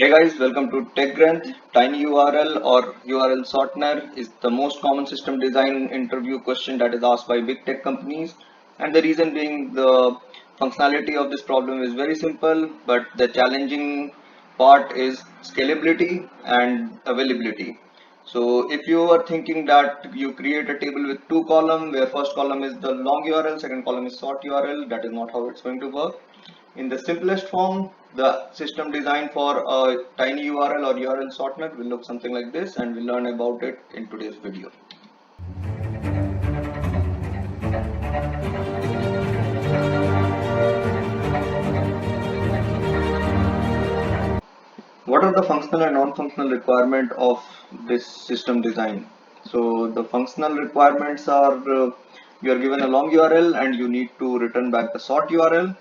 Hey guys, welcome to Tech Granth. Tiny URL or URL shortener is the most common system design interview question that is asked by big tech companies. And the reason being, the functionality of this problem is very simple, but the challenging part is scalability and availability. So if you are thinking that you create a table with two columns, where first column is the long URL, second column is short URL, that is not how it's going to work. In the simplest form, the system design for a tiny URL or URL shortener will look something like this, and we'll learn about it in today's video. What are the functional and non-functional requirements of this system design? So the functional requirements are you are given a long URL and you need to return back the short URL,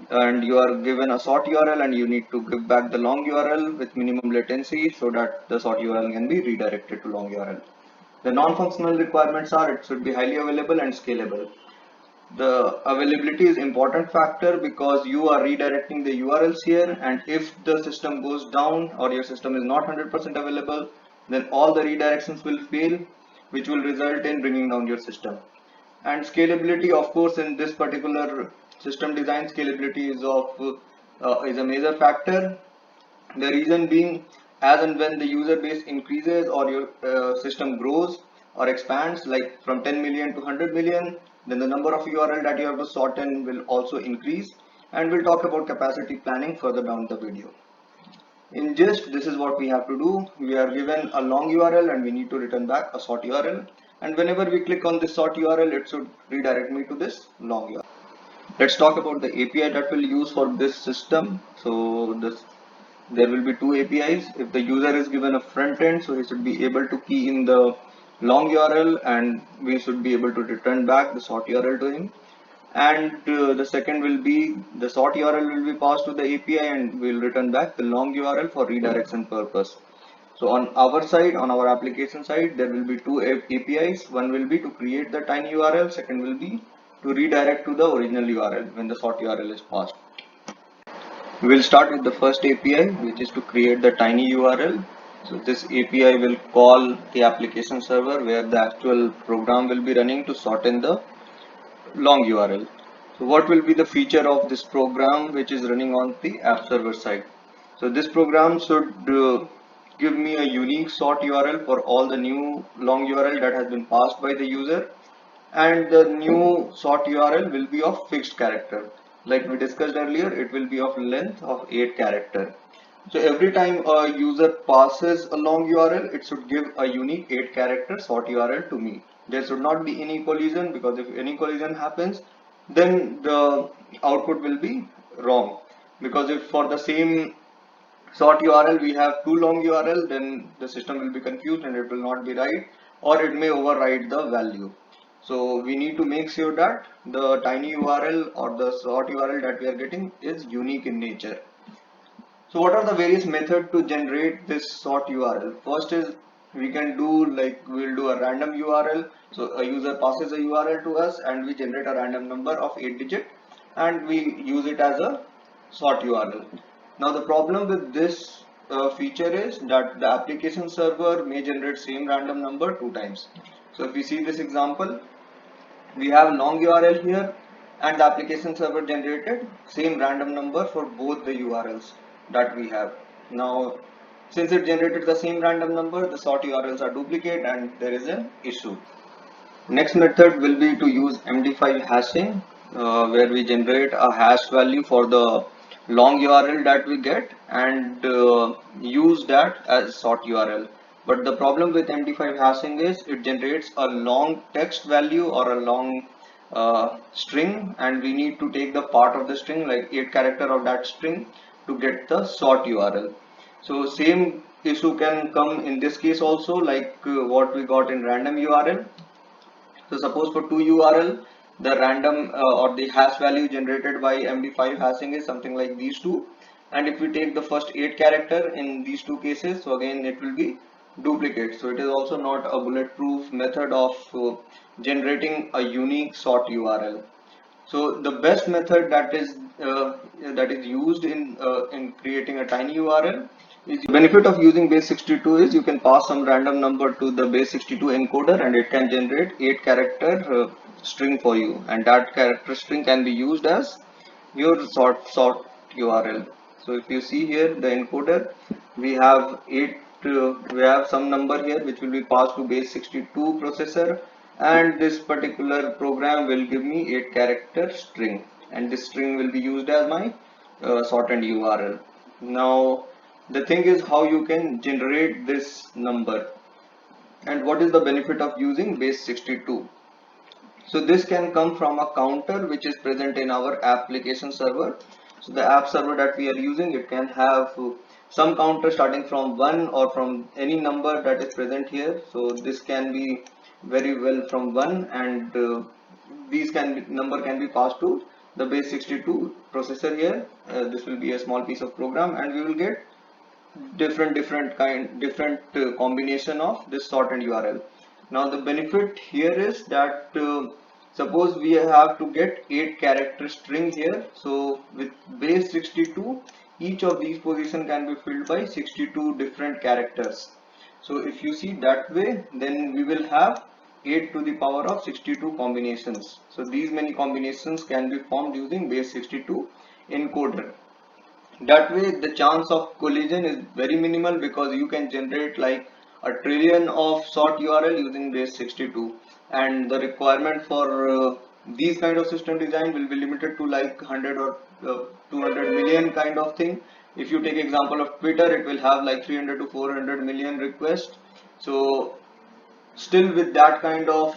and you are given a short URL and you need to give back the long URL with minimum latency so that the short URL can be redirected to long URL. The non-functional requirements are it should be highly available and scalable. The availability is important factor because you are redirecting the URLs here, and if the system goes down or your system is not 100% available, then all the redirections will fail, which will result in bringing down your system. And scalability, of course, in this particular system design, scalability is a major factor. The reason being, as and when the user base increases or your system grows or expands, like from 10 million to 100 million, then the number of URL that you have to sort in will also increase. And we'll talk about capacity planning further down the video. In gist, this is what we have to do. We are given a long URL and we need to return back a short URL. And whenever we click on this short URL, it should redirect me to this long URL. Let's talk about the API that we'll use for this system. So there will be two APIs. If the user is given a front end, so he should be able to key in the long URL and we should be able to return back the short URL to him. And the second will be the short URL will be passed to the API and we'll return back the long URL for redirection purpose. So on our side, on our application side, there will be two APIs. One will be to create the tiny URL, second will be to redirect to the original URL when the short URL is passed. We'll start with the first API, which is to create the tiny URL. So this API will call the application server where the actual program will be running to shorten the long URL. So what will be the feature of this program which is running on the app server side? So this program should give me a unique short URL for all the new long URL that has been passed by the user, and the new short URL will be of fixed character. Like we discussed earlier, it will be of length of 8 character. So every time a user passes a long URL, it should give a unique 8 character short URL to me. There should not be any collision, because if any collision happens, then the output will be wrong. Because if for the same short URL we have two long URL, then the system will be confused and it will not be right, or it may override the value. So we need to make sure that the tiny URL or the short URL that we are getting is unique in nature. So what are the various methods to generate this short URL? First is we can do like we'll do a random URL. So a user passes a URL to us and we generate a random number of 8 digit and we use it as a short URL. Now the problem with this feature is that the application server may generate same random number 2 times. So if we see this example, we have long URL here and the application server generated same random number for both the URLs that we have. Now since it generated the same random number, the short URLs are duplicate and there is an issue. Next method will be to use MD5 hashing, where we generate a hash value for the long URL that we get and use that as short URL. But the problem with MD5 hashing is it generates a long text value or a long string, and we need to take the part of the string, like 8 character of that string, to get the short URL. So same issue can come in this case also, like what we got in random URL. So suppose for two URL, the random or the hash value generated by MD5 hashing is something like these two, and if we take the first 8 character in these two cases, so again it will be duplicate. So it is also not a bulletproof method of generating a unique short URL. So the best method that is that is used in creating a tiny URL is the benefit of using base62 is you can pass some random number to the base62 encoder and it can generate 8 character string for you, and that character string can be used as your sort URL. So if you see here the encoder, we have 8 we have some number here which will be passed to base62 processor, and this particular program will give me 8 character string, and this string will be used as my shortened URL. Now the thing is how you can generate this number and what is the benefit of using base62. So this can come from a counter which is present in our application server. So the app server that we are using, it can have some counter starting from 1 or from any number that is present here. So this can be very well from 1, and these number can be passed to the base62 processor here. This will be a small piece of program, and we will get different combination of this shortened URL. Now the benefit here is that suppose we have to get 8 character string here. So with base62, each of these position can be filled by 62 different characters. So if you see that way, then we will have 8 to the power of 62 combinations. So these many combinations can be formed using base62 encoder. That way the chance of collision is very minimal, because you can generate like a trillion of short URL using base62, and the requirement for these kind of system design will be limited to like 100 or 200 million kind of thing. If you take example of Twitter, it will have like 300 to 400 million requests. So still with that kind of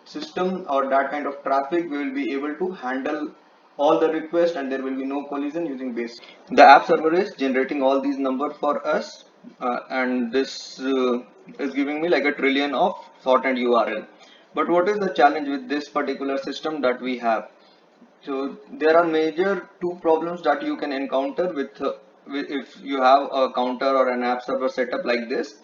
system or that kind of traffic, we will be able to handle all the requests and there will be no collision using base. The app server is generating all these numbers for us, and this is giving me like a trillion of shortened URL. But what is the challenge with this particular system that we have? So there are major two problems that you can encounter with if you have a counter or an app server setup like this.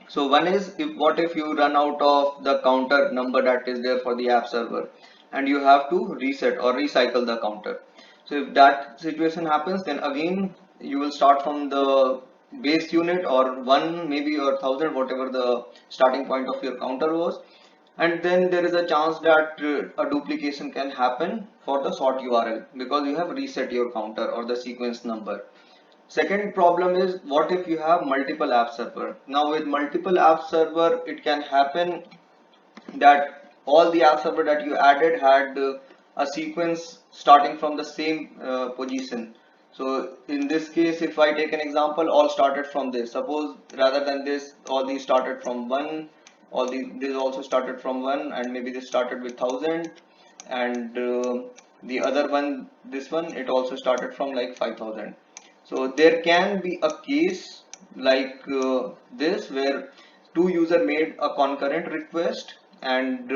So one is, what if you run out of the counter number that is there for the app server and you have to reset or recycle the counter. So if that situation happens, then again you will start from the base unit or 1 maybe or 1000, whatever the starting point of your counter was, and then there is a chance that a duplication can happen for the short URL because you have reset your counter or the sequence number. Second problem is, what if you have multiple app server? Now with multiple app server, it can happen that all the app server that you added had a sequence starting from the same position. So in this case, if I take an example, all started from this. Suppose rather than this, all these started from 1, this also started from 1, and maybe this started with 1000, and the other one, this one, it also started from like 5000. So there can be a case like this where two user made a concurrent request, and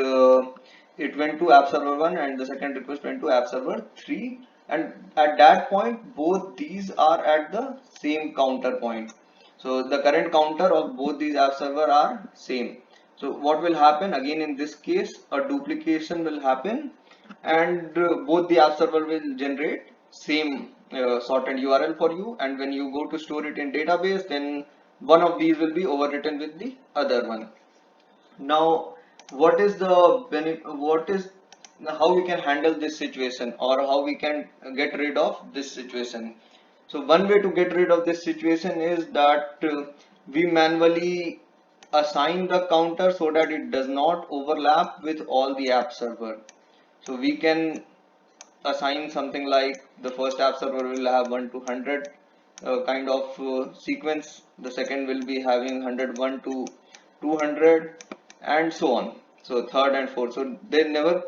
it went to app server 1 and the second request went to app server 3, and at that point both these are at the same counter point. So the current counter of both these app server are same. So what will happen again in this case, a duplication will happen, and both the app server will generate same sorted URL for you, and when you go to store it in database, then one of these will be overwritten with the other one. Now what is how we can handle this situation, or how we can get rid of this situation? So one way to get rid of this situation is that we manually assign the counter so that it does not overlap with all the app server. So we can assign something like the first app server will have 1 to 100 kind of sequence, the second will be having 101 to 200 and so on. So third and fourth, so they never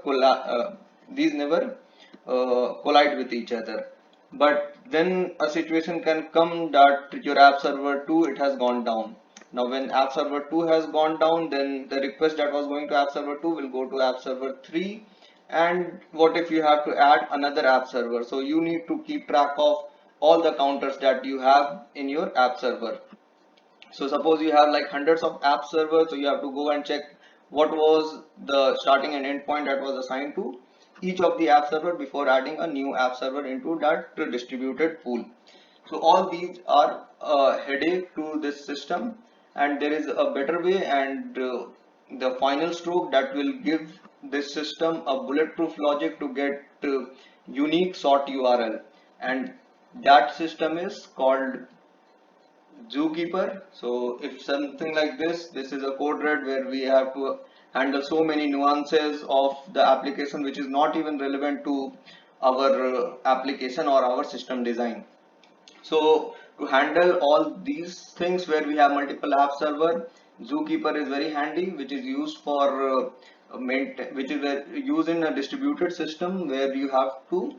these never collide with each other. But then a situation can come that your app server 2, it has gone down. Now when app server 2 has gone down, then the request that was going to app server 2 will go to app server 3. And what if you have to add another app server? So you need to keep track of all the counters that you have in your app server. So suppose you have like hundreds of app servers, so you have to go and check what was the starting and end point that was assigned to each of the app server before adding a new app server into that distributed pool. So all these are a headache to this system, and there is a better way, and the final stroke that will give this system a bulletproof logic to get unique sort URL, and that system is called Zookeeper. So if something like this is a code red where we have to handle so many nuances of the application which is not even relevant to our application or our system design. So to handle all these things where we have multiple app server, Zookeeper is very handy, which is used for which is used in a distributed system where you have to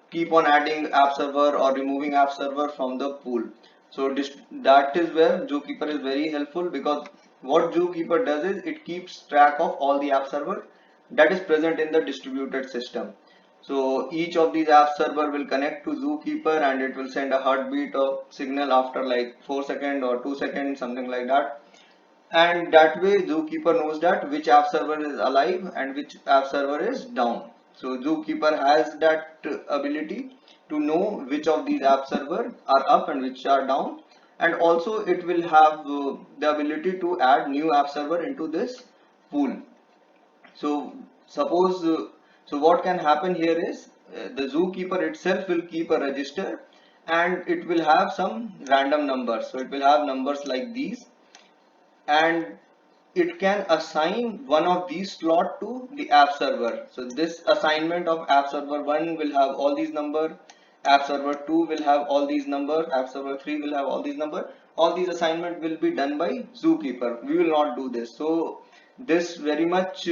keep on adding app server or removing app server from the pool. So that is where Zookeeper is very helpful, because what Zookeeper does is it keeps track of all the app server that is present in the distributed system. So each of these app server will connect to Zookeeper, and it will send a heartbeat of signal after like 4 seconds or 2 seconds, something like that. And that way Zookeeper knows that which app server is alive and which app server is down. So Zookeeper has that ability to know which of these app server are up and which are down, and also it will have the ability to add new app server into this pool. So suppose so what can happen here is the Zookeeper itself will keep a register, and it will have some random numbers. So it will have numbers like these, and it can assign one of these slot to the app server. So this assignment of app server 1 will have all these number, app server 2 will have all these number, app server 3 will have all these number. All these assignment will be done by Zookeeper. We will not do this. So this very much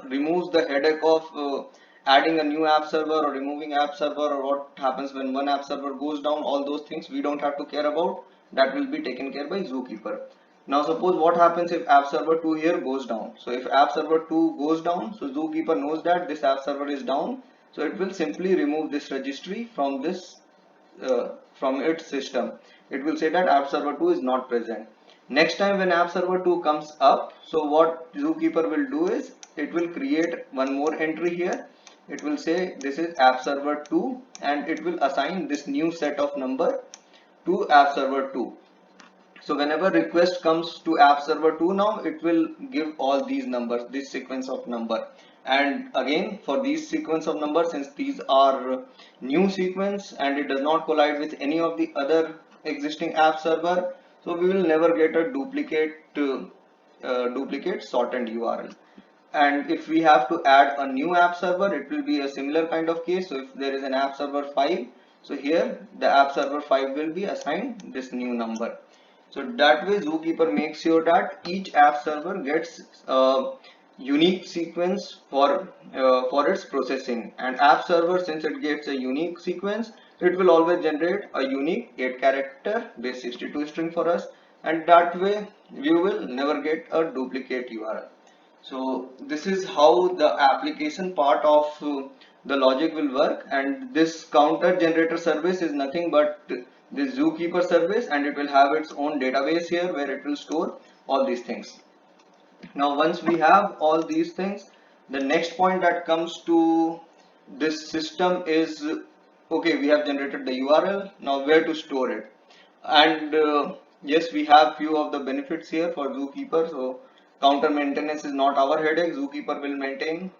removes the headache of adding a new app server or removing app server, or what happens when one app server goes down. All those things we don't have to care about. That will be taken care by Zookeeper. Now suppose what happens if app server 2 here goes down. So if app server 2 goes down, so Zookeeper knows that this app server is down, so it will simply remove this registry from this from its system. It will say that app server 2 is not present. Next time when app server 2 comes up, so what Zookeeper will do is it will create one more entry here. It will say this is app server 2, and it will assign this new set of number to app server 2. So whenever request comes to app server 2, now it will give all these numbers, this sequence of number. And again, for these sequence of numbers, since these are new sequence and it does not collide with any of the other existing app server, so we will never get a duplicate shortened URL. And if we have to add a new app server, it will be a similar kind of case. So if there is an app server 5, so here the app server 5 will be assigned this new number. So that way Zookeeper makes sure that each app server gets a unique sequence for its processing, and app server, since it gets a unique sequence, it will always generate a unique 8 character base 62 string for us, and that way we will never get a duplicate URL. So this is how the application part of the logic will work, and this counter generator service is nothing but this Zookeeper service, and it will have its own database here where it will store all these things. Now once we have all these things, the next point that comes to this system is, okay, we have generated the URL, now where to store it. And yes, we have few of the benefits here for Zookeeper. So counter maintenance is not our headache. Zookeeper will maintain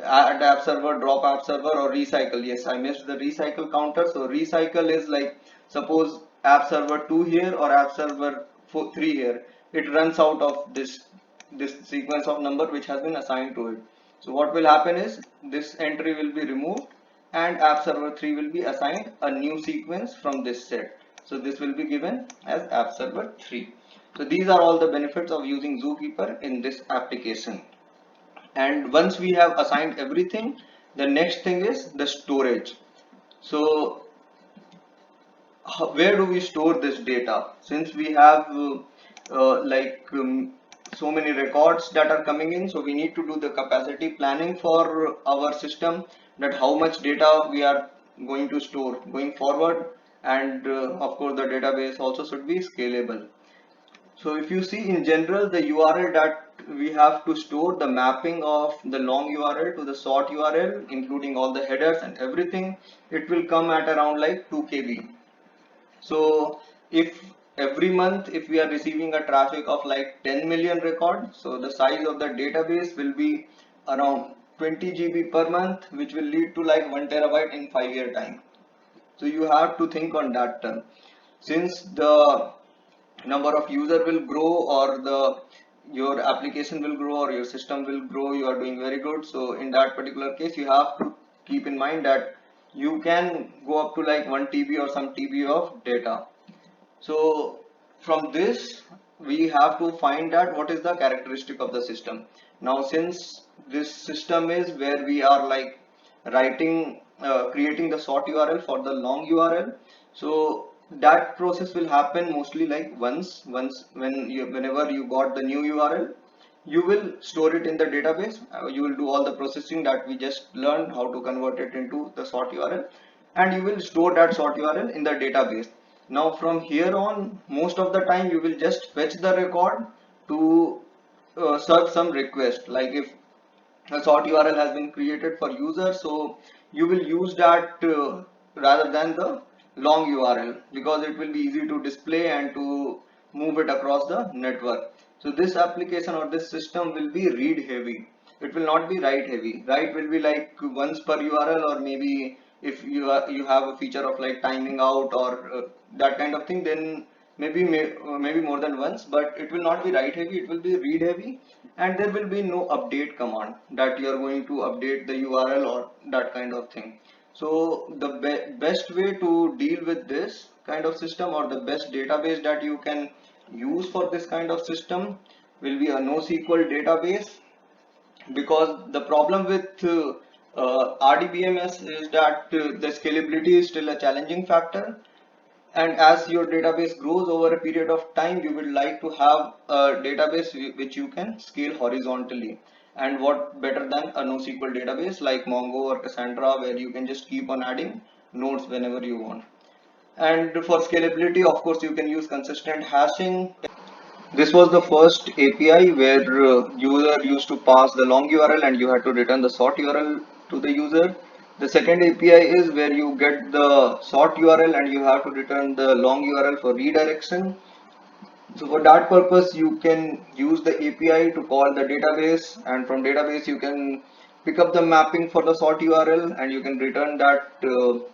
add app server, drop app server, or recycle. Yes, I missed the recycle counter. So recycle is like, suppose app server 2 here or app server 3 here, it runs out of this sequence of number which has been assigned to it. So what will happen is this entry will be removed, and app server 3 will be assigned a new sequence from this set. So this will be given as app server 3. So these are all the benefits of using Zookeeper in this application. And once we have assigned everything, the next thing is the storage. So where do we store this data? Since we have so many records that are coming in, so we need to do the capacity planning for our system, that how much data we are going to store going forward, and of course the database also should be scalable. So if you see in general, the URL that we have to store the mapping of the long URL to the short URL, including all the headers and everything. It will come at around like 2 KB. So if every month if we are receiving a traffic of like 10 million records, so the size of the database will be around 20 GB per month, which will lead to like 1 terabyte in 5-year time. So you have to think on that term. Since the number of user will grow, or the your application will grow, or your system will grow, you are doing very good. So in that particular case, you have to keep in mind that you can go up to like 1 TB or some TB of data. So from this we have to find out what is the characteristic of the system. Now since this system is where we are like writing creating the short URL for the long URL, so that process will happen mostly like once whenever you got the new URL, you will store it in the database. You will do all the processing that we just learned how to convert it into the short URL, and you will store that short URL in the database. Now from here on, most of the time you will just fetch the record to serve some request. Like if a short URL has been created for user, so you will use that rather than the long URL, because it will be easy to display and to move it across the network. So this application or this system will be read heavy. It will not be write heavy. Write will be like once per URL, or maybe if you have a feature of like timing out or that kind of thing, then maybe more than once. But it will not be write heavy, it will be read heavy, and there will be no update command that you are going to update the URL or that kind of thing. So the best way to deal with this kind of system, or the best database that you can use for this kind of system, will be a NoSQL database. Because the problem with RDBMS is that the scalability is still a challenging factor, and as your database grows over a period of time, you would like to have a database which you can scale horizontally. And what better than a NoSQL database like Mongo or Cassandra, where you can just keep on adding nodes whenever you want. And for scalability, of course, you can use consistent hashing. This was the first API where user used to pass the long URL and you had to return the short URL to the user. The second API is where you get the short URL and you have to return the long URL for redirection. So for that purpose, you can use the API to call the database, and from database you can pick up the mapping for the short URL, and you can return that the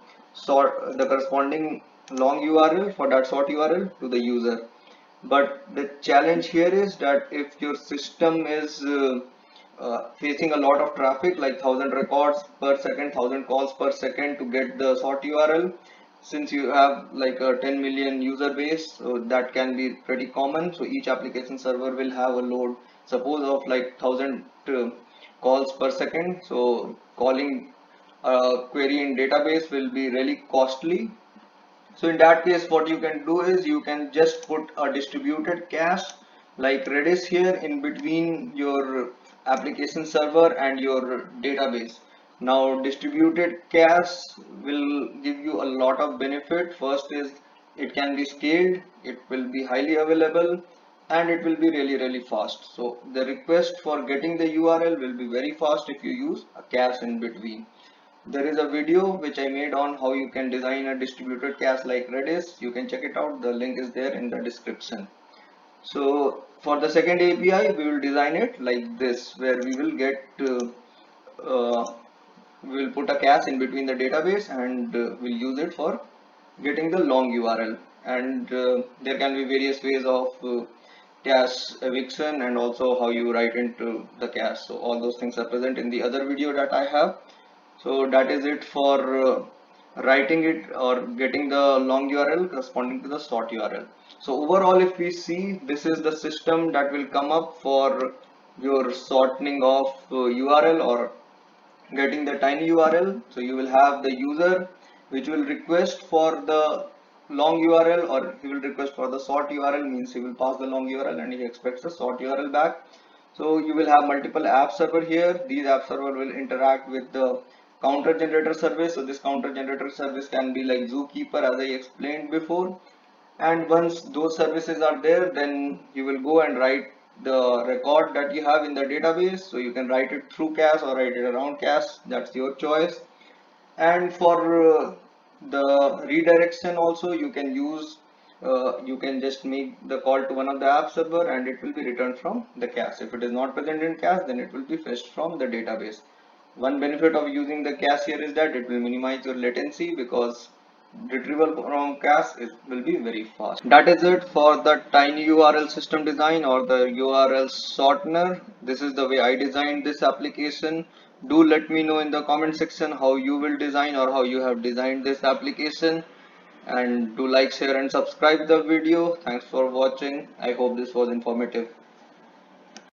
corresponding long URL for that short URL to the user. But the challenge here is that if your system is facing a lot of traffic, like 1000 records per second, 1000 calls per second to get the short URL, since you have like a 10 million user base, so that can be pretty common. So each application server will have a load, suppose of like 1000 calls per second. So calling a query in database will be really costly. So in that case, what you can do is you can just put a distributed cache like Redis here in between your application server and your database. Now distributed cache will give you a lot of benefit. First is it can be scaled, it will be highly available, and it will be really fast. So the request for getting the URL will be very fast if you use a cache in between. There is a video which I made on how you can design a distributed cache like Redis. You can check it out. The link is there in the description. So for the second API, we will design it like this, where we will get we will put a cache in between the database, and we'll use it for getting the long URL. And there can be various ways of cache eviction, and also how you write into the cache. So all those things are present in the other video that I have. So that is it for writing it or getting the long URL corresponding to the short URL. So overall, if we see, this is the system that will come up for your shortening of URL or getting the tiny URL. So you will have the user which will request for the long URL, or he will request for the short URL, means he will pass the long URL and he expects the short URL back. So you will have multiple app server here. These app server will interact with the counter generator service. So this counter generator service can be like Zookeeper, as I explained before. And once those services are there, then you will go and write the record that you have in the database. So you can write it through cache or write it around cache, that's your choice. And for the redirection also, you can use you can just make the call to one of the app server and it will be returned from the cache. If it is not present in cache, then it will be fetched from the database. One benefit of using the cache here is that it will minimize your latency, because retrieval from cache will be very fast. That is it for the tiny URL system design or the URL shortener. This is the way I designed this application. Do let me know in the comment section how you will design or how you have designed this application, and do like, share and subscribe the video. Thanks for watching. I hope this was informative.